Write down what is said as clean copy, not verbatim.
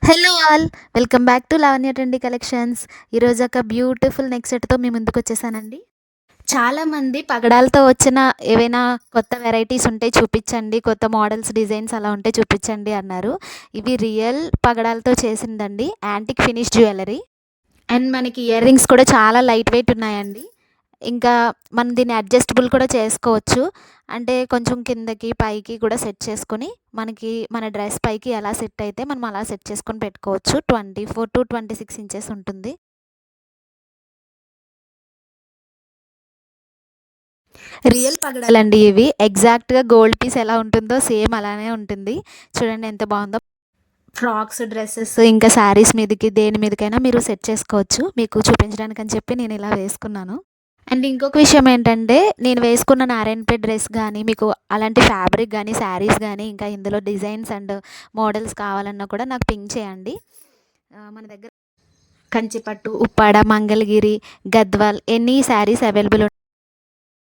Hello all, welcome back to Lavanya trendy collections. ఈరోజు ఒక beautiful neck సెట్తో మీ ముందుకు వచ్చేసానండి. చాలామంది పగడాలతో వచ్చిన ఏవైనా కొత్త వెరైటీస్ ఉంటే చూపించండి, కొత్త మోడల్స్ డిజైన్స్ అలా ఉంటే చూపించండి అన్నారు. ఇవి రియల్ పగడాలతో చేసిందండి, యాంటిక్ ఫినిష్ జ్యువెలరీ. అండ్ మనకి ఇయర్ రింగ్స్ కూడా చాలా లైట్ వెయిట్ ఉన్నాయండి. ఇంకా మనం దీన్ని అడ్జస్టబుల్ కూడా చేసుకోవచ్చు. అంటే కొంచెం కిందకి పైకి కూడా సెట్ చేసుకొని మనకి మన డ్రెస్ పైకి ఎలా సెట్ అయితే మనం అలా సెట్ చేసుకొని పెట్టుకోవచ్చు. 24 to 26 ఇంచెస్ ఉంటుంది. రియల్ పగడాలండి ఇవి. ఎగ్జాక్ట్గా గోల్డ్ పీస్ ఎలా ఉంటుందో సేమ్ అలానే ఉంటుంది. చూడండి ఎంత బాగుందో. ఫ్రాక్స్, డ్రెస్సెస్, ఇంకా శారీస్ మీదకి దేని మీదకైనా మీరు సెట్ చేసుకోవచ్చు. మీకు చూపించడానికని చెప్పి నేను ఇలా వేసుకున్నాను. అండ్ ఇంకొక విషయం ఏంటంటే, నేను వేసుకున్న నారాయణపేట్ డ్రెస్ గానీ, మీకు అలాంటి ఫ్యాబ్రిక్ గానీ, శారీస్ గానీ, ఇంకా ఇందులో డిజైన్స్ అండ్ మోడల్స్ కావాలన్నా కూడా నాకు పింక్ చేయండి. మన దగ్గర కంచిపట్టు, ఉప్పాడ, మంగళగిరి, గద్వాల్ ఎనీ శారీస్ అవైలబుల్